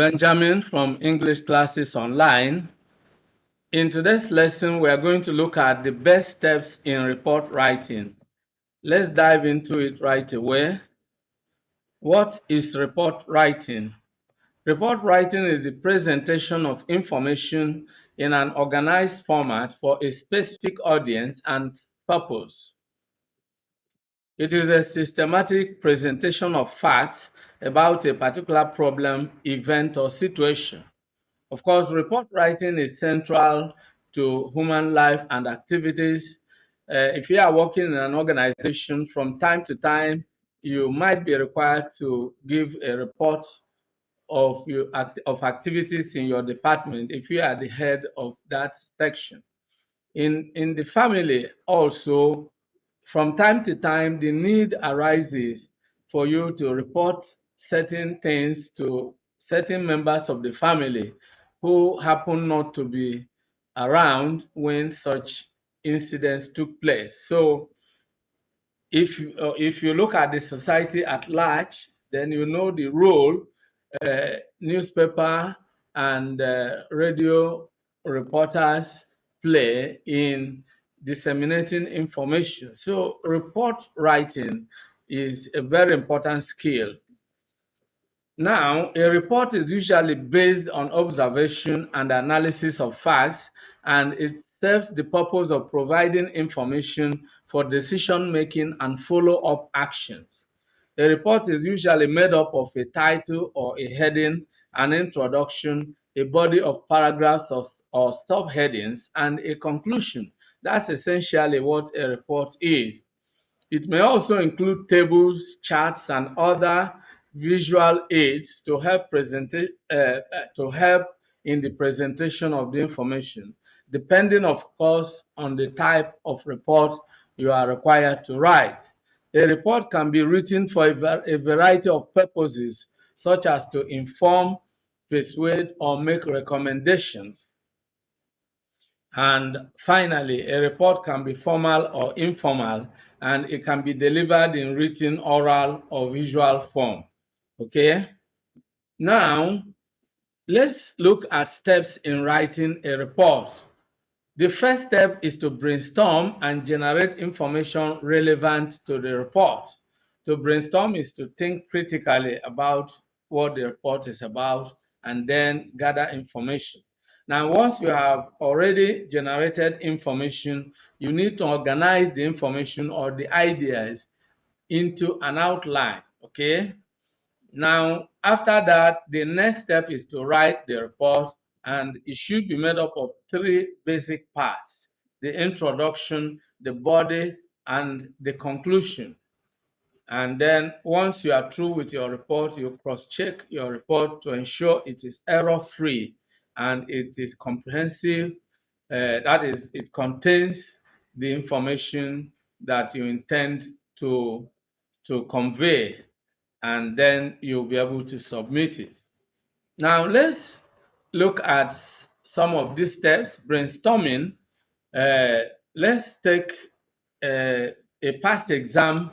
Benjamin from English Classes Online. In today's lesson, we are going to look at the best steps in report writing. Let's dive into it right away. What is report writing? Report writing is the presentation of information in an organized format for a specific audience and purpose. It is a systematic presentation of facts about a particular problem, event, or situation. Of course, report writing is central to human life and activities. If you are working in an organization, from time to time, you might be required to give a report of activities in your department if you are the head of that section. In the family also, from time to time, the need arises for you to report certain things to certain members of the family who happen not to be around when such incidents took place. So if you look at the society at large, then you know the role newspaper and radio reporters play in disseminating information. So report writing is a very important skill. Now, a report is usually based on observation and analysis of facts, and it serves the purpose of providing information for decision-making and follow-up actions. A report is usually made up of a title or a heading, an introduction, a body of paragraphs or subheadings, and a conclusion. That's essentially what a report is. It may also include tables, charts, and other visual aids to help in the presentation of the information, depending, of course, on the type of report you are required to write. A report can be written for a variety of purposes, such as to inform, persuade, or make recommendations. And finally, a report can be formal or informal, and it can be delivered in written, oral, or visual form. Okay? Now, let's look at steps in writing a report. The first step is to brainstorm and generate information relevant to the report. To brainstorm is to think critically about what the report is about and then gather information. Now, once you have already generated information, you need to organize the information or the ideas into an outline, okay? Now, after that, the next step is to write the report, and it should be made up of three basic parts: the introduction, the body, and the conclusion. And then once you are through with your report, you cross-check your report to ensure it is error-free and it is comprehensive. That is, it contains the information that you intend to convey, and then you'll be able to submit it. Now, let's look at some of these steps. Brainstorming. Let's take a past exam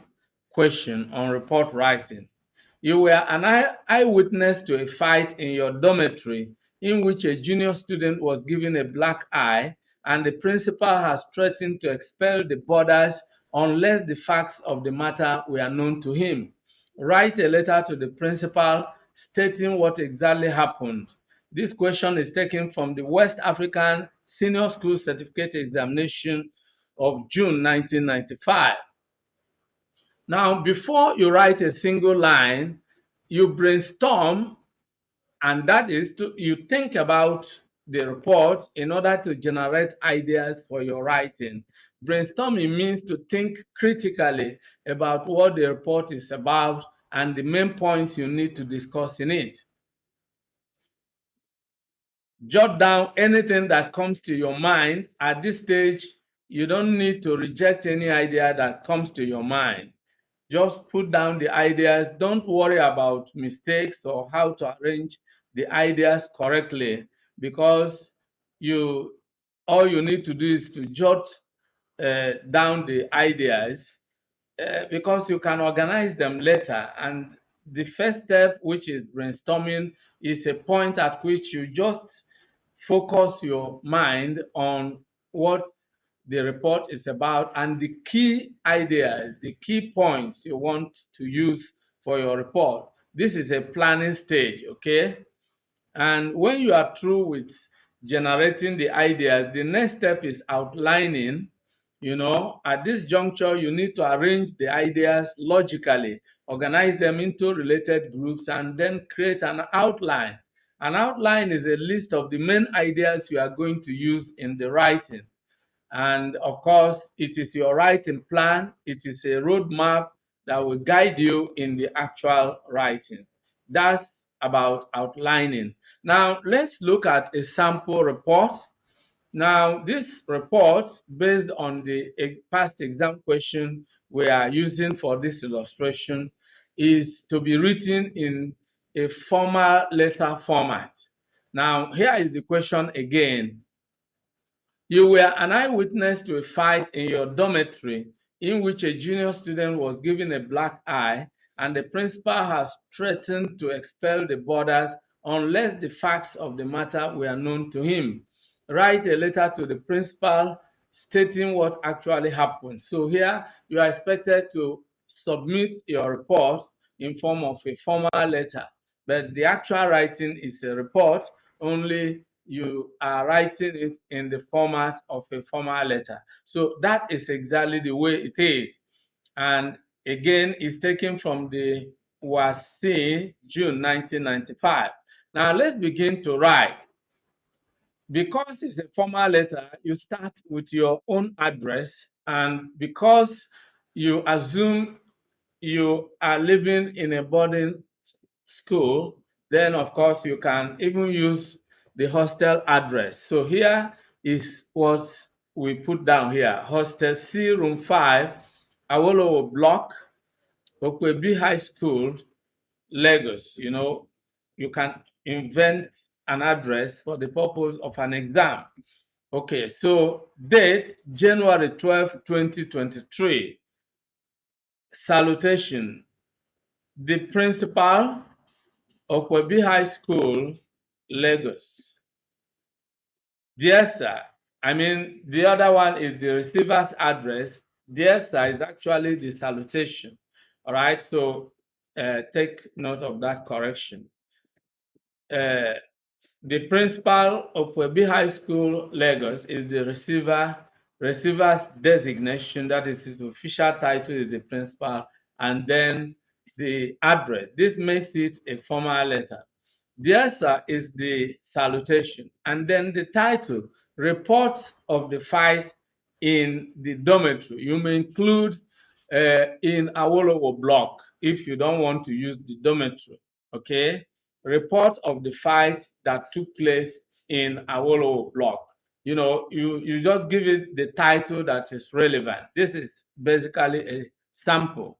question on report writing. You were an eyewitness to a fight in your dormitory in which a junior student was given a black eye, and the principal has threatened to expel the boarders unless the facts of the matter were known to him. Write a letter to the principal stating what exactly happened. This question is taken from the West African Senior School Certificate Examination of June 1995. Now, before you write a single line, you brainstorm, and that is you think about the report in order to generate ideas for your writing. Brainstorming means to think critically about what the report is about and the main points you need to discuss in it. Jot down anything that comes to your mind. At this stage, you don't need to reject any idea that comes to your mind. Just put down the ideas. Don't worry about mistakes or how to arrange the ideas correctly, because all you need to do is to jot down the ideas, because you can organize them later, and the first step, which is brainstorming, is a point at which you just focus your mind on what the report is about and the key ideas, the key points you want to use for your report. This is a planning stage, okay? And when you are through with generating the ideas, the next step is outlining. At this juncture, you need to arrange the ideas logically, organize them into related groups, and then create an outline. An outline is a list of the main ideas you are going to use in the writing. And of course, it is your writing plan, it is a roadmap that will guide you in the actual writing. That's about outlining. Now, let's look at a sample report. Now, this report, based on the past exam question we are using for this illustration, is to be written in a formal letter format. Now, here is the question again. You were an eyewitness to a fight in your dormitory in which a junior student was given a black eye, and the principal has threatened to expel the boarders unless the facts of the matter were known to him. Write a letter to the principal stating what actually happened. So here you are expected to submit your report in form of a formal letter, but the actual writing is a report, only you are writing it in the format of a formal letter. So that is exactly the way it is. And again, it's taken from the WASSCE, June 1995. Now let's begin to write. Because it's a formal letter, you start with your own address, and because you assume you are living in a boarding school, then of course you can even use the hostel address. So here is what we put down here: Hostel C, room 5, Awolowo Block, Okwebi High School, Lagos. You can invent an address for the purpose of an exam. Okay, so date January 12, 2023. Salutation: the principal, Okwebi High School, Lagos. Dear sir, the other one is the receiver's address. Dear sir is actually the salutation. All right, so take note of that correction. The principal of Webi High School, Lagos, is the receiver's designation. That is, his official title is the principal, and then the address. This makes it a formal letter. Dear sir is the salutation, and then the title, report of the fight in the dormitory. You may include in Awolowo block if you don't want to use the dormitory. Okay, report of the fight that took place in Awolowo block. You just give it the title that is relevant. This is basically a sample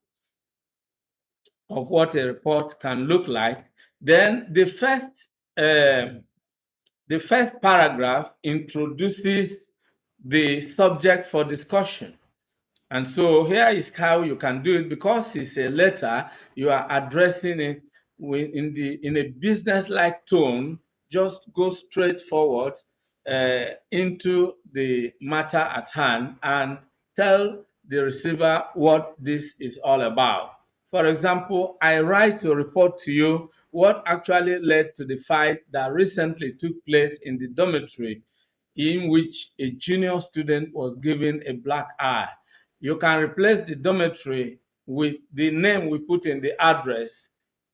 of what a report can look like. Then the first paragraph introduces the subject for discussion. And so here is how you can do it. Because it's a letter, you are addressing it in a business-like tone. Just go straight forward into the matter at hand and tell the receiver what this is all about. For example, I write to report to you what actually led to the fight that recently took place in the dormitory in which a junior student was given a black eye. You can replace the dormitory with the name we put in the address.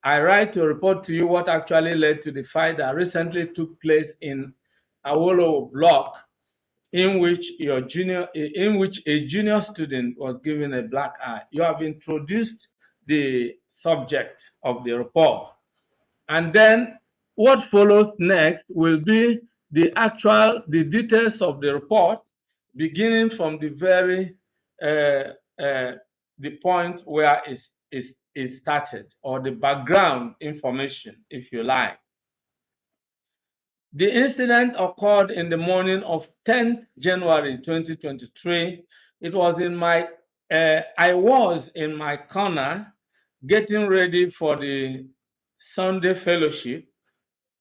I write to report to you what actually led to the fight that recently took place in Awolowo block in which a junior student was given a black eye. You have introduced the subject of the report. And then what follows next will be the details of the report, beginning from the very the point where it started, or the background information, if you like. The incident occurred in the morning of 10th January 2023. It was I was in my corner getting ready for the Sunday fellowship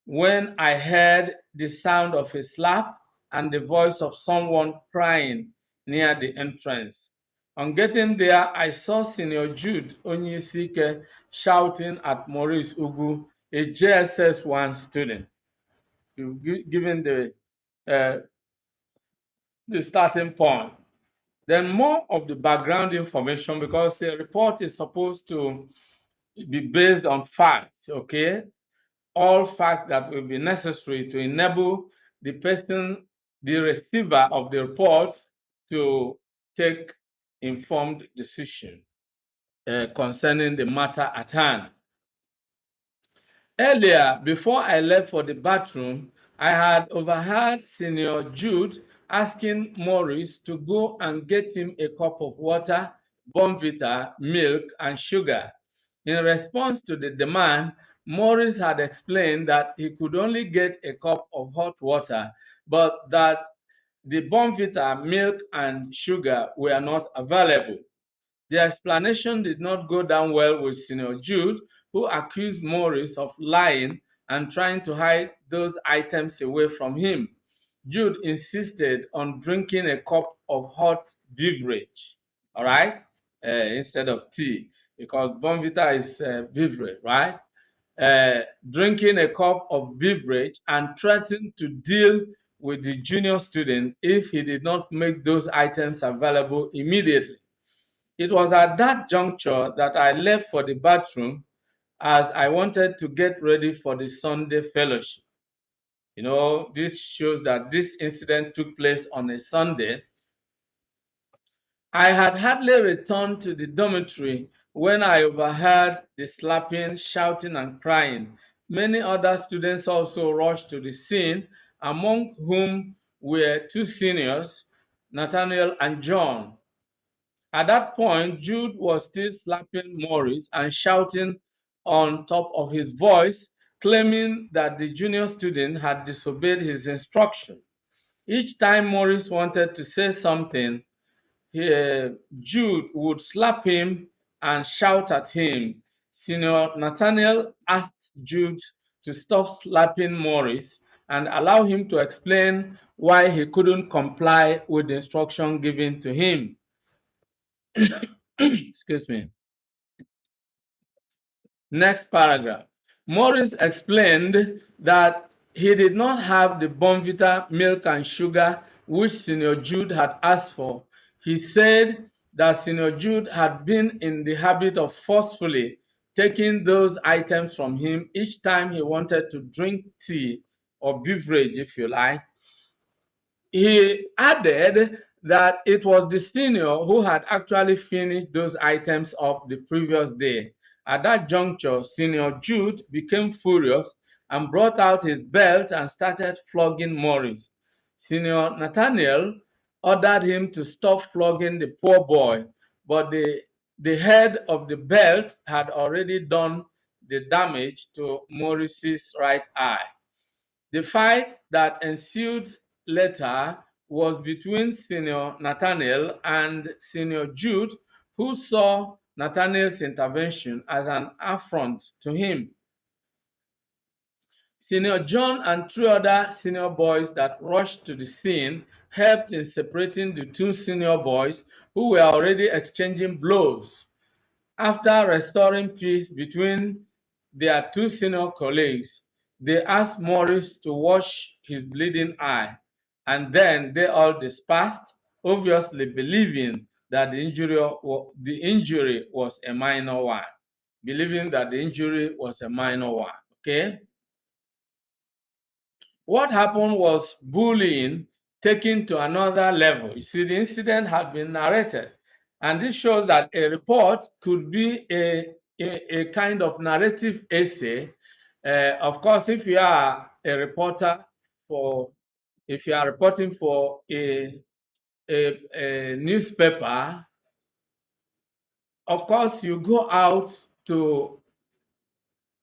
when I heard the sound of a slap and the voice of someone crying near the entrance. On getting there, I saw Senior Jude Onyisike shouting at Maurice Ugu, a JSS 1 student. Given the starting point. Then more of the background information, because a report is supposed to be based on facts, okay? All facts that will be necessary to enable the person, the receiver of the report, to take informed decision concerning the matter at hand. Earlier, before I left for the bathroom, I had overheard Senior Jude asking Maurice to go and get him a cup of water, Bournvita, milk, and sugar. In response to the demand, Maurice had explained that he could only get a cup of hot water, but that the Bournvita, milk, and sugar were not available. The explanation did not go down well with Senior Jude, who accused Maurice of lying and trying to hide those items away from him. Jude insisted on drinking a cup of hot beverage, all right, instead of tea, because Bonvita is beverage, right? Drinking a cup of beverage and threatened to deal with the junior student if he did not make those items available immediately. It was at that juncture that I left for the bathroom as I wanted to get ready for the Sunday fellowship. You know, this shows that this incident took place on a Sunday. I had hardly returned to the dormitory when I overheard the slapping, shouting, and crying. Many other students also rushed to the scene, among whom were two seniors, Nathaniel and John. At that point, Jude was still slapping Maurice and shouting on top of his voice, claiming that the junior student had disobeyed his instruction. Each time Maurice wanted to say something, Jude would slap him and shout at him. Senior Nathaniel asked Jude to stop slapping Maurice and allow him to explain why he couldn't comply with the instruction given to him. Excuse me. Next paragraph. Maurice explained that he did not have the Bournvita milk and sugar which Senior Jude had asked for. He said that Senior Jude had been in the habit of forcefully taking those items from him each time he wanted to drink tea or beverage, if you like. He added that it was the senior who had actually finished those items of the previous day. At that juncture, Senior Jude became furious and brought out his belt and started flogging Maurice. Senior Nathaniel ordered him to stop flogging the poor boy, but the head of the belt had already done the damage to Maurice's right eye. The fight that ensued later was between Senior Nathaniel and Senior Jude, who saw Nathaniel's intervention as an affront to him. Senior John and three other senior boys that rushed to the scene helped in separating the two senior boys who were already exchanging blows. After restoring peace between their two senior colleagues, they asked Maurice to wash his bleeding eye, and then they all dispersed, obviously believing that the injury was a minor one. Believing that the injury was a minor one. Okay? What happened was bullying taken to another level. You see, the incident had been narrated, and this shows that a report could be a kind of narrative essay. Of course, if you are a reporter for, if you are reporting for a newspaper, of course, you go out to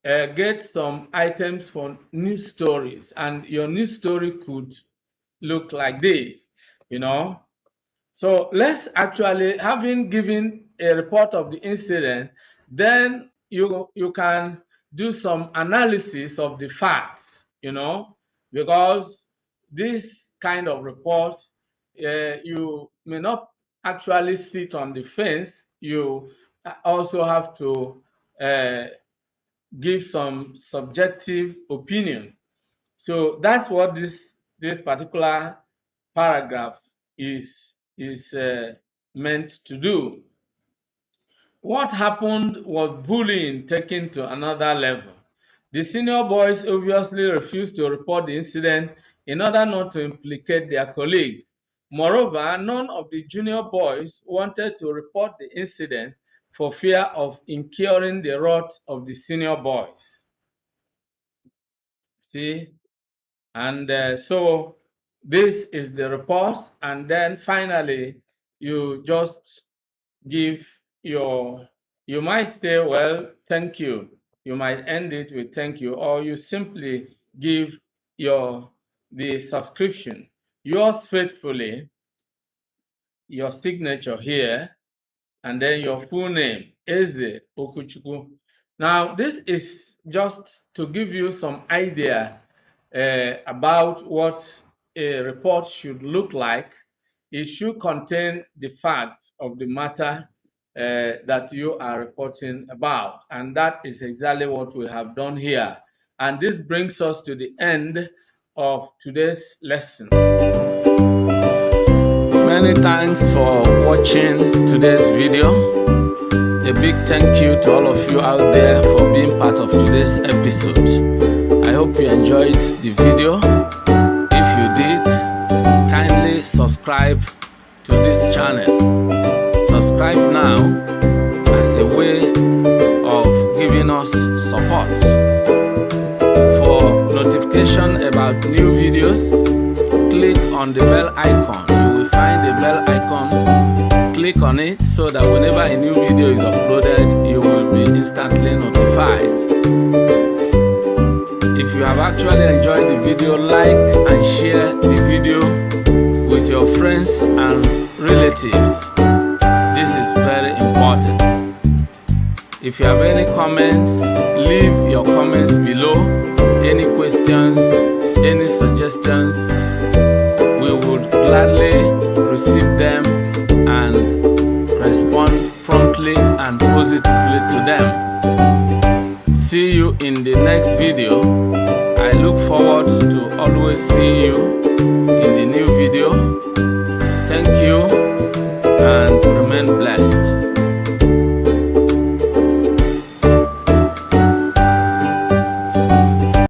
get some items for news stories, and your news story could look like this, you know. So let's actually, having given a report of the incident, Then you can do some analysis of the facts, because this kind of report, you may not actually sit on the fence. You also have to give some subjective opinion. So that's what this particular paragraph is meant to do. What happened was bullying taken to another level. The senior boys obviously refused to report the incident in order not to implicate their colleague. Moreover, none of the junior boys wanted to report the incident for fear of incurring the wrath of the senior boys. See? And so this is the report. And then finally, you just give you might say, well, thank you. You might end it with thank you, or you simply give the subscription. Yours faithfully, your signature here, and then your full name, Eze Okuchukwu. Now, this is just to give you some idea about what a report should look like. It should contain the facts of the matter that you are reporting about. And that is exactly what we have done here. And this brings us to the end of today's lesson. Many thanks for watching today's video. A big thank you to all of you out there for being part of today's episode. I hope you enjoyed the video. If you did, kindly subscribe to this channel. Subscribe now as a way of giving us support. For notification about new videos, click on the bell icon. You will find the bell icon. Click on it so that whenever a new video is uploaded, you will be instantly notified. If you have actually enjoyed the video, like and share the video with your friends and relatives. This is very important. If you have any comments, leave your comments below. Any questions, any suggestions, we would gladly receive them and respond promptly and positively to them. See you in the next video. I look forward to always seeing you in the new video. Thank you.